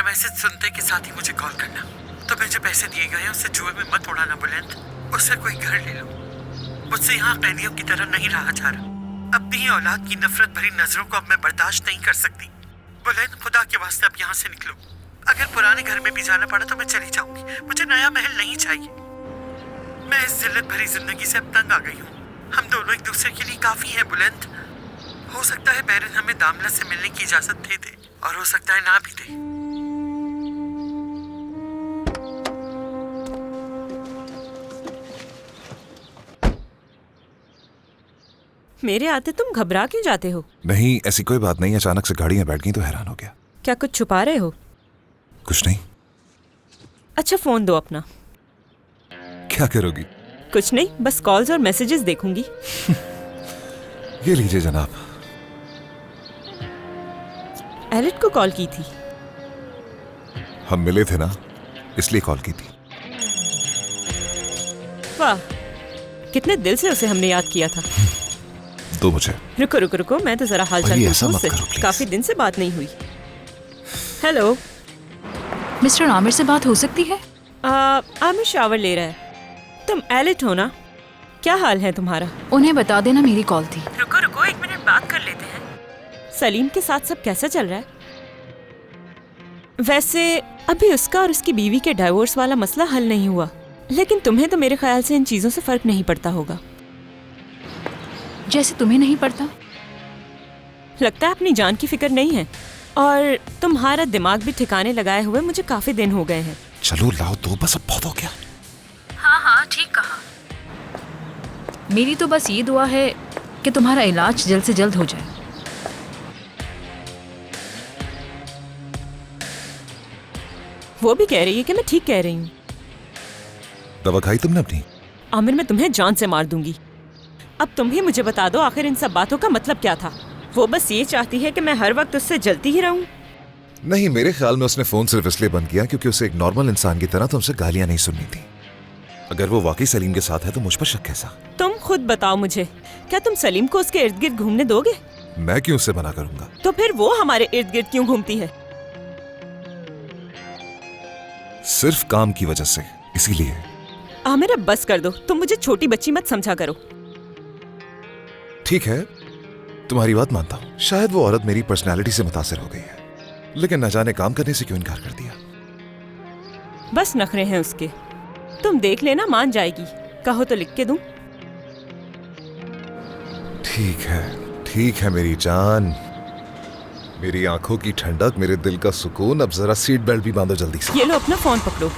Message सुनते के साथ ही मुझे कॉल करना। तुम्हें जो पैसे दिए गए हैं उससे जुए में मत उड़ाना बुलंद। उससे कोई घर ले लो। मुझसे यहाँ कैदियों की तरह नहीं रहा जा रहा। अपनी औलाद की नफरत भरी नजरों को अब मैं बर्दाश्त नहीं कर सकती। बुलंद, खुदा के वास्ते अब यहाँ से निकलो। अगर पुराने घर में भी जाना पड़ा तो मैं चली जाऊंगी। मुझे नया महल नहीं चाहिए। मैं इस जिल्लत भरी जिंदगी से अब तंग आ गई हूँ। हम दोनों एक दूसरे के लिए काफी हैं बुलंद। हो सकता है बैरन हमें दामला से मिलने की इजाजत दे दे और हो सकता है ना भी दे। मेरे आते तुम घबरा क्यों जाते हो? नहीं, ऐसी कोई बात नहीं। अचानक से गाड़ी में बैठ गई तो हैरान हो गया। क्या कुछ छुपा रहे हो? कुछ नहीं। अच्छा फोन दो अपना। क्या करोगी? कुछ नहीं, बस कॉल्स और मैसेजेस देखूंगी। ये लीजिए जनाब। एलिट को कॉल की थी। हम मिले थे ना, इसलिए कॉल की थी। वाह, कितने दिल से उसे हमने याद किया था। दो मुझे। रुको रुको रुको, मैं तो जरा हालचाल पूछूं उससे। काफी दिन से बात नहीं हुई। हेलो, मिस्टर आमिर से बात हो सकती है? आमिर शावर ले रहा है। तुम एलिट हो ना? क्या हाल है तुम्हारा? उन्हें बता देना मेरी कॉल थी। रुको रुको, एक मिनट बात कर लेते हैं। सलीम के साथ सब कैसा चल रहा है? वैसे अभी उसका और उसकी बीवी के डाइवोर्स वाला मसला हल नहीं हुआ, लेकिन तुम्हें तो मेरे ख्याल से इन चीजों से फर्क नहीं पड़ता होगा। जैसे तुम्हें नहीं पड़ता? लगता है अपनी जान की फिक्र नहीं है। और तुम्हारा दिमाग भी ठिकाने लगाए हुए मुझे काफी दिन हो गए हैं। चलो लाओ दो, बस अब बहुत हो गया। हाँ हाँ ठीक कहा। मेरी तो बस ये दुआ है कि तुम्हारा इलाज जल्द से जल्द हो जाए। वो भी कह रही है कि मैं ठीक कह रही हूँ। दवा खाई तुमने अपनी? आमिर, मैं तुम्हें जान से मार दूंगी। अब तुम ही मुझे बता दो, आखिर इन सब बातों का मतलब क्या था? वो बस ये चाहती है कि मैं हर वक्त उससे जलती ही रहूं। नहीं, मेरे ख्याल में उसने फोन सिर्फ इसलिए बंद किया क्योंकि उसे एक नॉर्मल इंसान की तरह तुमसे गालियां नहीं सुननी थी। अगर वो वाकई सलीम के साथ है तो मुझ पर शक कैसा? तुम खुद बताओ मुझे, क्या तुम सलीम को उसके इर्द गिर्द घूमने दोगे? मैं क्यों उससे मना करूंगा? तो फिर वो हमारे इर्द गिर्द क्यों घूमती है? सिर्फ काम की वजह से, इसीलिए। आमिर, अब बस कर दो। तुम मुझे छोटी बच्ची मत समझा करो। ठीक है, तुम्हारी बात मानता हूँ। शायद वो औरत मेरी पर्सनालिटी से मुतासिर हो गई है, लेकिन न जाने काम करने से क्यों इनकार कर दिया। बस नखरे हैं उसके। तुम देख लेना, मान जाएगी। कहो तो लिख के दूं? ठीक है मेरी जान, मेरी आंखों की ठंडक, मेरे दिल का सुकून। अब जरा सीट बेल्ट भी बांधो जल्दी से। ये लो अपना फोन पकड़ो।